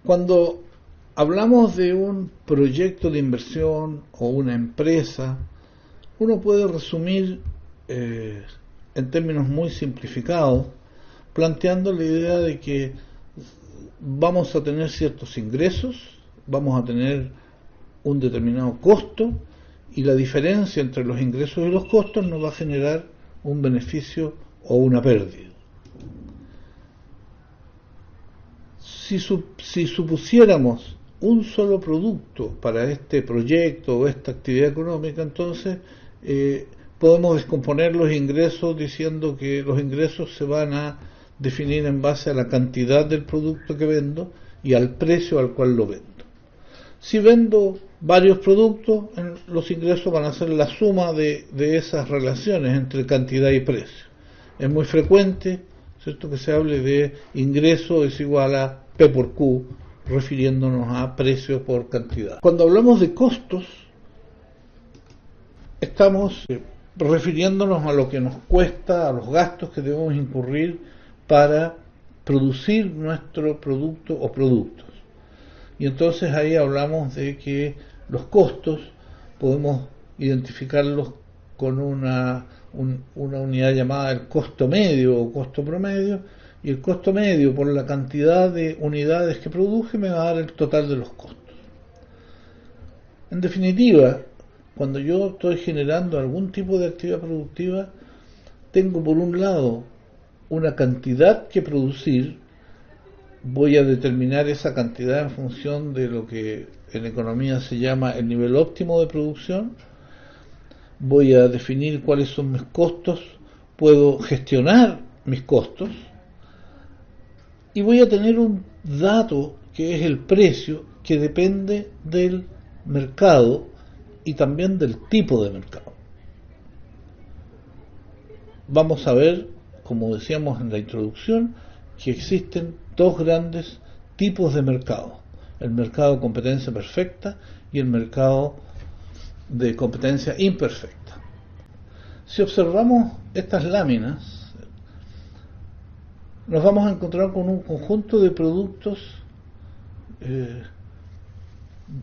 Cuando hablamos de un proyecto de inversión o una empresa, uno puede resumir en términos muy simplificados, planteando la idea de que vamos a tener ciertos ingresos, vamos a tener un determinado costo, y la diferencia entre los ingresos y los costos nos va a generar un beneficio o una pérdida. Si supusiéramos un solo producto para este proyecto o esta actividad económica, entonces podemos descomponer los ingresos diciendo que los ingresos se van a definir en base a la cantidad del producto que vendo y al precio al cual lo vendo. Si vendo varios productos, los ingresos van a ser la suma de esas relaciones entre cantidad y precio. Es muy frecuente, ¿cierto?, que se hable de ingreso es igual a P por Q, refiriéndonos a precio por cantidad. Cuando hablamos de costos, estamos refiriéndonos a lo que nos cuesta, a los gastos que debemos incurrir para producir nuestro producto o productos. Y entonces ahí hablamos de que los costos podemos identificarlos con una unidad llamada el costo medio o costo promedio, y el costo medio por la cantidad de unidades que produje me va a dar el total de los costos. En definitiva, cuando yo estoy generando algún tipo de actividad productiva, tengo por un lado una cantidad que producir. Voy a determinar esa cantidad en función de lo que en economía se llama el nivel óptimo de producción. Voy a definir cuáles son mis costos, puedo gestionar mis costos y voy a tener un dato que es el precio, que depende del mercado y también del tipo de mercado. Vamos a ver, como decíamos en la introducción, que existen dos grandes tipos de mercado: el mercado de competencia perfecta y el mercado de competencia imperfecta. Si observamos estas láminas, nos vamos a encontrar con un conjunto de productos,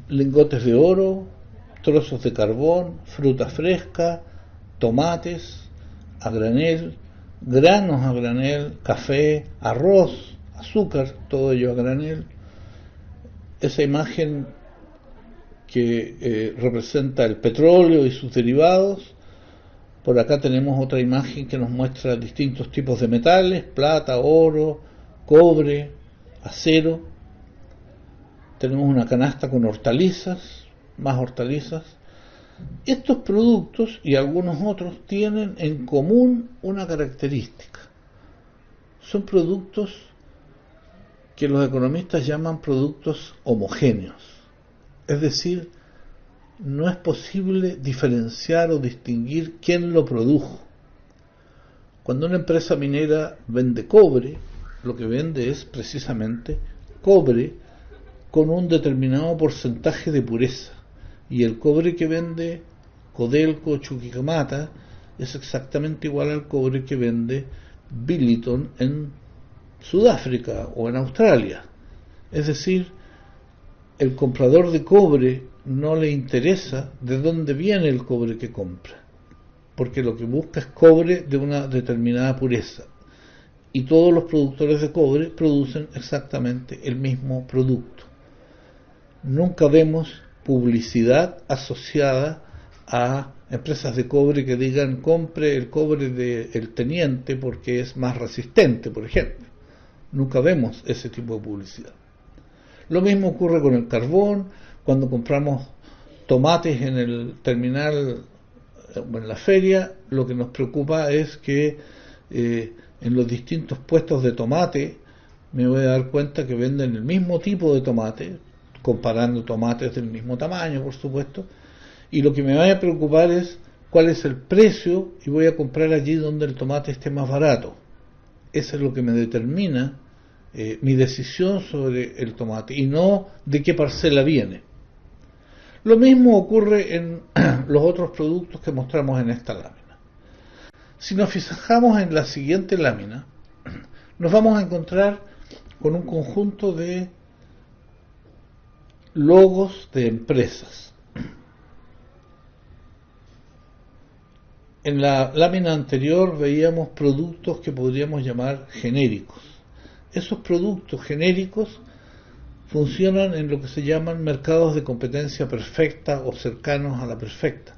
lingotes de oro, trozos de carbón, fruta fresca, tomates a granel, granos a granel, café, arroz, azúcar, todo ello a granel. Esa imagen que representa el petróleo y sus derivados. Por acá tenemos otra imagen que nos muestra distintos tipos de metales: plata, oro, cobre, acero. Tenemos una canasta con hortalizas, más hortalizas. Estos productos y algunos otros tienen en común una característica: son productos que los economistas llaman productos homogéneos, es decir, no es posible diferenciar o distinguir quién lo produjo. Cuando una empresa minera vende cobre, lo que vende es precisamente cobre con un determinado porcentaje de pureza, y el cobre que vende Codelco o Chuquicamata es exactamente igual al cobre que vende Billiton en Sudáfrica o en Australia. Es decir, el comprador de cobre no le interesa de dónde viene el cobre que compra, porque lo que busca es cobre de una determinada pureza, y todos los productores de cobre producen exactamente el mismo producto. Nunca vemos publicidad asociada a empresas de cobre que digan compre el cobre del teniente porque es más resistente, por ejemplo. Nunca vemos ese tipo de publicidad. Lo mismo ocurre con el carbón. Cuando compramos tomates en el terminal o en la feria, lo que nos preocupa es que en los distintos puestos de tomate me voy a dar cuenta que venden el mismo tipo de tomate, comparando tomates del mismo tamaño, por supuesto, y lo que me va a preocupar es cuál es el precio, y voy a comprar allí donde el tomate esté más barato. Eso es lo que me determina mi decisión sobre el tomate, y no de qué parcela viene. Lo mismo ocurre en los otros productos que mostramos en esta lámina. Si nos fijamos en la siguiente lámina, nos vamos a encontrar con un conjunto de logos de empresas. En la lámina anterior veíamos productos que podríamos llamar genéricos. Esos productos genéricos funcionan en lo que se llaman mercados de competencia perfecta o cercanos a la perfecta,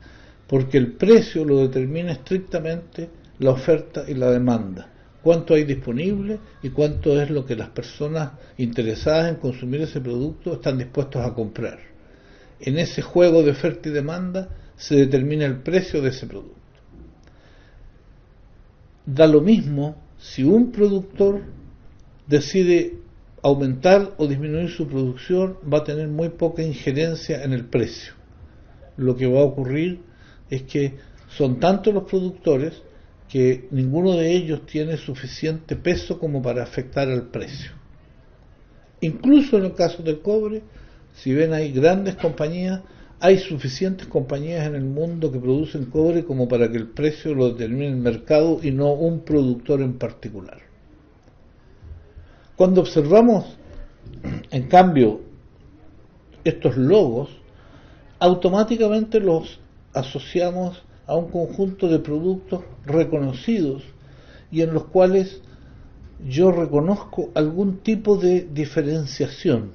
porque el precio lo determina estrictamente la oferta y la demanda, cuánto hay disponible y cuánto es lo que las personas interesadas en consumir ese producto están dispuestos a comprar. En ese juego de oferta y demanda se determina el precio de ese producto. Da lo mismo si un productor decide aumentar o disminuir su producción, va a tener muy poca injerencia en el precio. Lo que va a ocurrir es que son tantos los productores que ninguno de ellos tiene suficiente peso como para afectar al precio. Incluso en el caso del cobre, si ven hay grandes compañías, hay suficientes compañías en el mundo que producen cobre como para que el precio lo determine el mercado y no un productor en particular. Cuando observamos, en cambio, estos logos, automáticamente los asociamos a un conjunto de productos reconocidos y en los cuales yo reconozco algún tipo de diferenciación,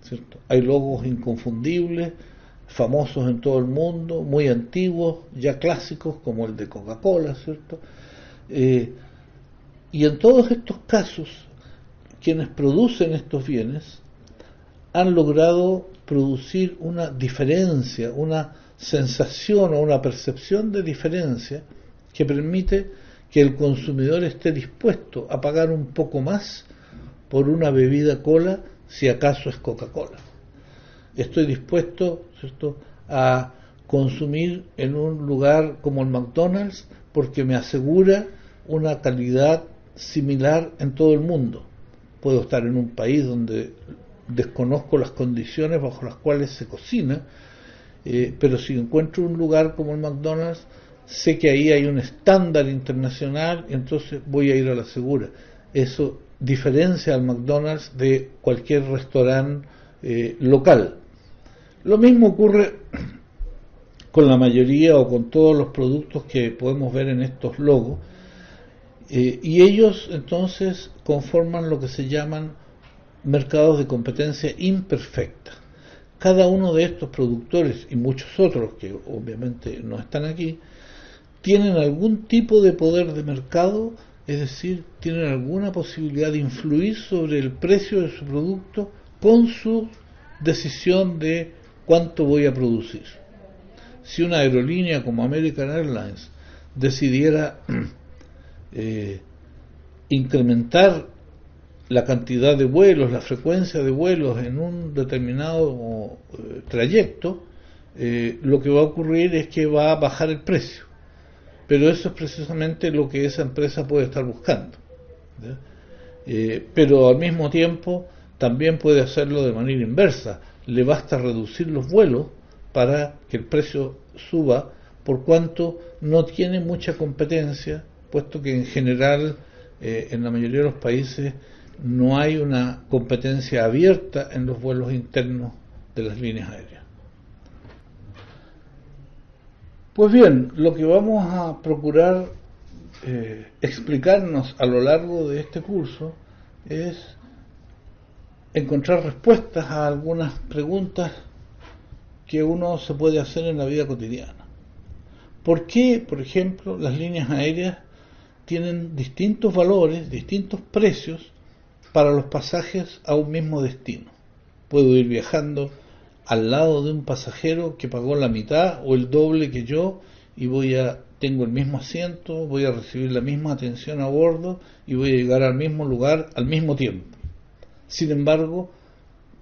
¿cierto? Hay logos inconfundibles, famosos en todo el mundo, muy antiguos, ya clásicos, como el de Coca-Cola, ¿cierto? Y en todos estos casos, quienes producen estos bienes han logrado producir una diferencia, una sensación o una percepción de diferencia que permite que el consumidor esté dispuesto a pagar un poco más por una bebida cola si acaso es Coca-Cola. Estoy dispuesto, ¿cierto?, a consumir en un lugar como el McDonald's porque me asegura una calidad similar en todo el mundo. Puedo estar en un país donde desconozco las condiciones bajo las cuales se cocina, pero si encuentro un lugar como el McDonald's, sé que ahí hay un estándar internacional y entonces voy a ir a la segura. Eso diferencia al McDonald's de cualquier restaurante local. Lo mismo ocurre con la mayoría o con todos los productos que podemos ver en estos logos, y ellos entonces conforman lo que se llaman mercados de competencia imperfecta. Cada uno de estos productores y muchos otros que obviamente no están aquí tienen algún tipo de poder de mercado, es decir, tienen alguna posibilidad de influir sobre el precio de su producto con su decisión de cuánto voy a producir. Si una aerolínea como American Airlines decidiera incrementar la cantidad de vuelos, la frecuencia de vuelos en un determinado trayecto, lo que va a ocurrir es que va a bajar el precio. Pero eso es precisamente lo que esa empresa puede estar buscando. Pero al mismo tiempo también puede hacerlo de manera inversa. Le basta reducir los vuelos para que el precio suba, por cuanto no tiene mucha competencia, puesto que en general en la mayoría de los países no hay una competencia abierta en los vuelos internos de las líneas aéreas. Pues bien, lo que vamos a procurar explicarnos a lo largo de este curso es encontrar respuestas a algunas preguntas que uno se puede hacer en la vida cotidiana. ¿Por qué, por ejemplo, las líneas aéreas tienen distintos valores, distintos precios para los pasajes a un mismo destino? Puedo ir viajando al lado de un pasajero que pagó la mitad o el doble que yo y tengo el mismo asiento, voy a recibir la misma atención a bordo y voy a llegar al mismo lugar al mismo tiempo. Sin embargo,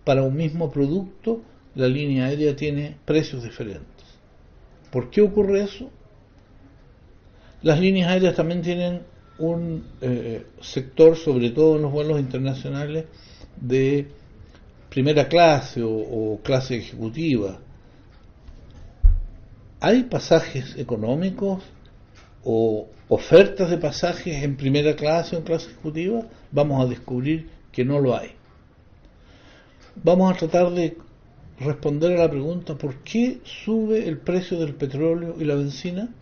para un mismo producto, la línea aérea tiene precios diferentes. ¿Por qué ocurre eso? Las líneas aéreas también tienen un sector, sobre todo en los vuelos internacionales, de primera clase o clase ejecutiva. ¿Hay pasajes económicos o ofertas de pasajes en primera clase o en clase ejecutiva? Vamos a descubrir que no lo hay. Vamos a tratar de responder a la pregunta ¿por qué sube el precio del petróleo y la benzina?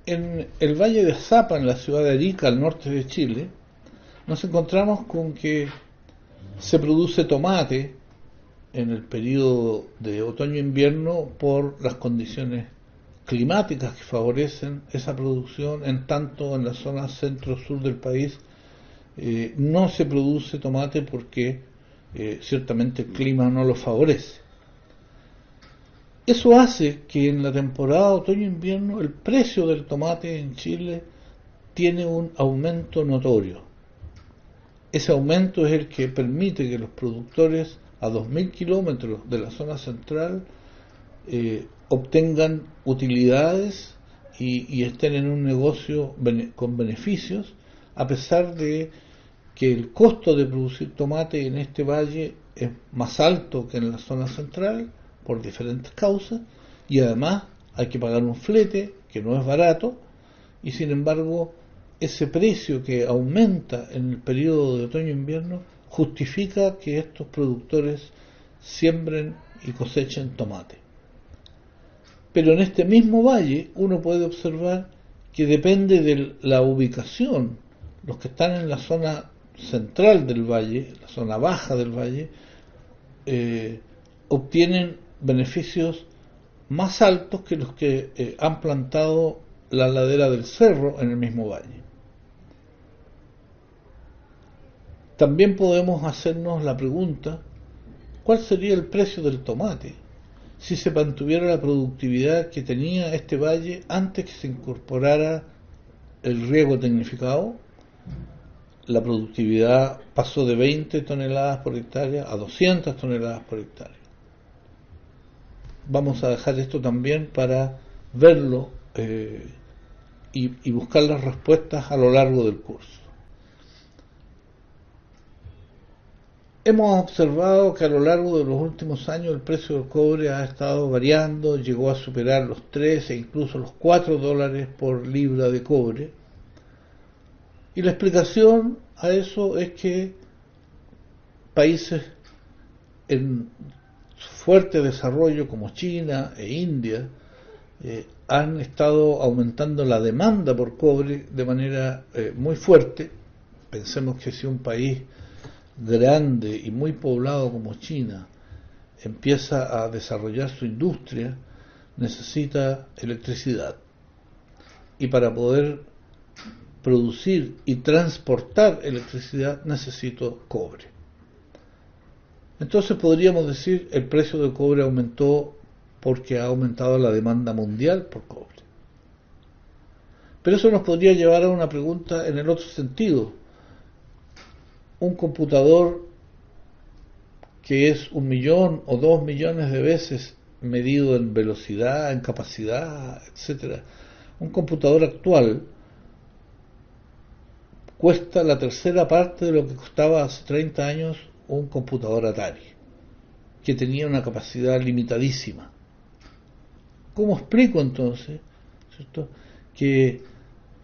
En el valle de Zapa, en la ciudad de Arica, al norte de Chile, nos encontramos con que se produce tomate en el periodo de otoño-invierno por las condiciones climáticas que favorecen esa producción, en tanto en la zona centro-sur del país no se produce tomate porque ciertamente el clima no lo favorece. Eso hace que en la temporada otoño-invierno el precio del tomate en Chile tiene un aumento notorio. Ese aumento es el que permite que los productores a 2.000 kilómetros de la zona central obtengan utilidades y estén en un negocio con beneficios, a pesar de que el costo de producir tomate en este valle es más alto que en la zona central por diferentes causas, y además hay que pagar un flete que no es barato, y sin embargo ese precio que aumenta en el periodo de otoño-invierno justifica que estos productores siembren y cosechen tomate. Pero en este mismo valle uno puede observar que depende de la ubicación. Los que están en la zona central del valle, la zona baja del valle, obtienen beneficios más altos que los que han plantado la ladera del cerro en el mismo valle. También podemos hacernos la pregunta, ¿cuál sería el precio del tomate si se mantuviera la productividad que tenía este valle antes que se incorporara el riego tecnificado? La productividad pasó de 20 toneladas por hectárea a 200 toneladas por hectárea. Vamos a dejar esto también para verlo y buscar las respuestas a lo largo del curso. Hemos observado que a lo largo de los últimos años el precio del cobre ha estado variando, llegó a superar los 3 e incluso los 4 dólares por libra de cobre. Y la explicación a eso es que países en fuerte desarrollo como China e India han estado aumentando la demanda por cobre de manera muy fuerte. Pensemos que si un país grande y muy poblado como China empieza a desarrollar su industria, necesita electricidad, y para poder producir y transportar electricidad necesito cobre. Entonces podríamos decir el precio del cobre aumentó porque ha aumentado la demanda mundial por cobre. Pero eso nos podría llevar a una pregunta en el otro sentido. Un computador que es 1 millón o 2 millones de veces medido en velocidad, en capacidad, etcétera, un computador actual cuesta la tercera parte de lo que costaba hace 30 años un computador Atari, que tenía una capacidad limitadísima. ¿Cómo explico entonces, ¿cierto?, que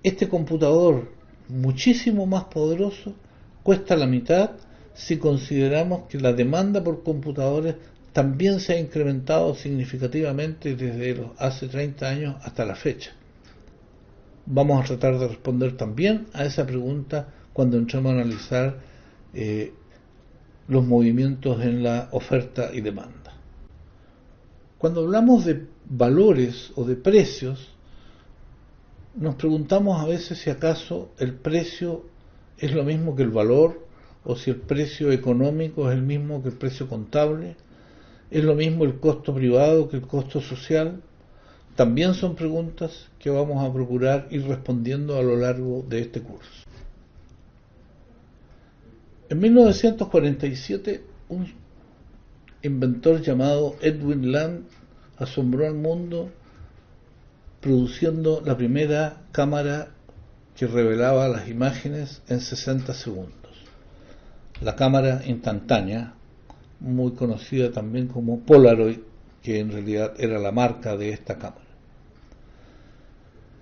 este computador muchísimo más poderoso cuesta la mitad si consideramos que la demanda por computadores también se ha incrementado significativamente desde hace 30 años hasta la fecha? Vamos a tratar de responder también a esa pregunta cuando entremos a analizar los movimientos en la oferta y demanda. Cuando hablamos de valores o de precios, nos preguntamos a veces si acaso el precio es lo mismo que el valor, o si el precio económico es el mismo que el precio contable, es lo mismo el costo privado que el costo social. También son preguntas que vamos a procurar ir respondiendo a lo largo de este curso. En 1947, un inventor llamado Edwin Land asombró al mundo produciendo la primera cámara que revelaba las imágenes en 60 segundos. La cámara instantánea, muy conocida también como Polaroid, que en realidad era la marca de esta cámara.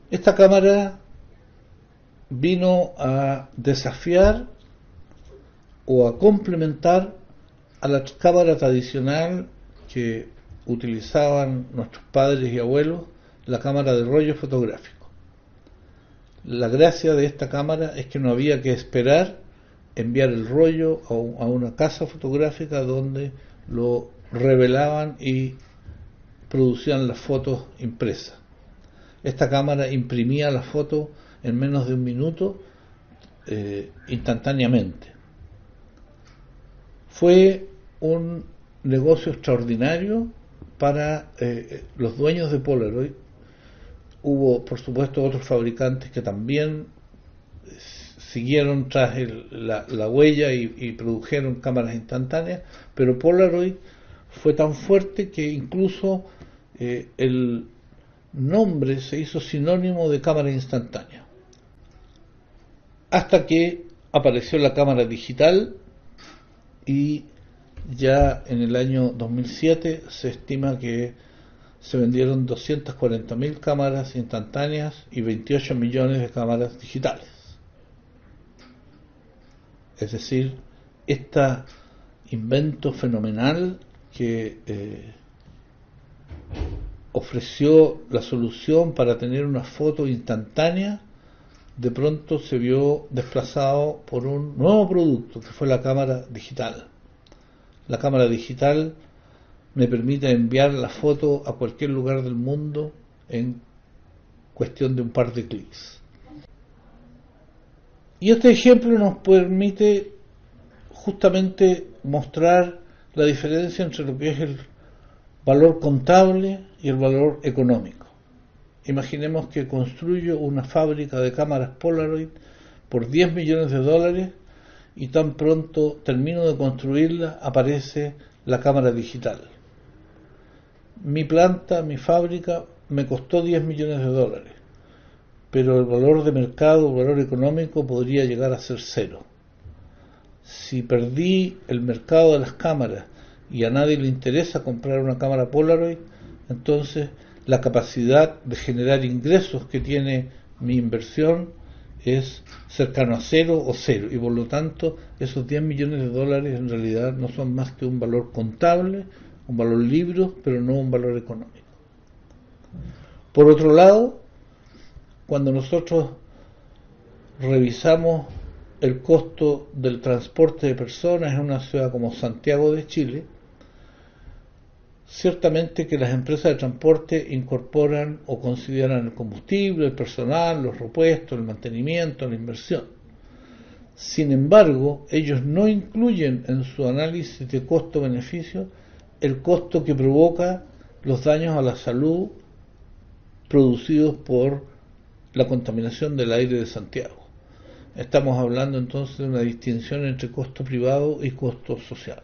Esta cámara vino a desafiar o a complementar a la cámara tradicional que utilizaban nuestros padres y abuelos, la cámara de rollo fotográfico. La gracia de esta cámara es que no había que esperar enviar el rollo a una casa fotográfica donde lo revelaban y producían las fotos impresas. Esta cámara imprimía la foto en menos de un minuto, instantáneamente. Fue un negocio extraordinario para los dueños de Polaroid. Hubo, por supuesto, otros fabricantes que también siguieron tras la huella y produjeron cámaras instantáneas, pero Polaroid fue tan fuerte que incluso el nombre se hizo sinónimo de cámara instantánea. Hasta que apareció la cámara digital y ya en el año 2007 se estima que se vendieron 240.000 cámaras instantáneas y 28 millones de cámaras digitales. Es decir, este invento fenomenal que ofreció la solución para tener una foto instantánea, de pronto se vio desplazado por un nuevo producto que fue la cámara digital. La cámara digital me permite enviar la foto a cualquier lugar del mundo en cuestión de un par de clics. Y este ejemplo nos permite justamente mostrar la diferencia entre lo que es el valor contable y el valor económico. Imaginemos que construyo una fábrica de cámaras Polaroid por 10 millones de dólares y tan pronto termino de construirla aparece la cámara digital. Mi planta, mi fábrica me costó 10 millones de dólares, pero el valor de mercado, el valor económico podría llegar a ser cero. Si perdí el mercado de las cámaras y a nadie le interesa comprar una cámara Polaroid, entonces la capacidad de generar ingresos que tiene mi inversión es cercano a cero o cero, y por lo tanto esos 10 millones de dólares en realidad no son más que un valor contable, un valor libre, pero no un valor económico. Por otro lado, cuando nosotros revisamos el costo del transporte de personas en una ciudad como Santiago de Chile, ciertamente que las empresas de transporte incorporan o consideran el combustible, el personal, los repuestos, el mantenimiento, la inversión. Sin embargo, ellos no incluyen en su análisis de costo-beneficio el costo que provoca los daños a la salud producidos por la contaminación del aire de Santiago. Estamos hablando entonces de una distinción entre costo privado y costo social.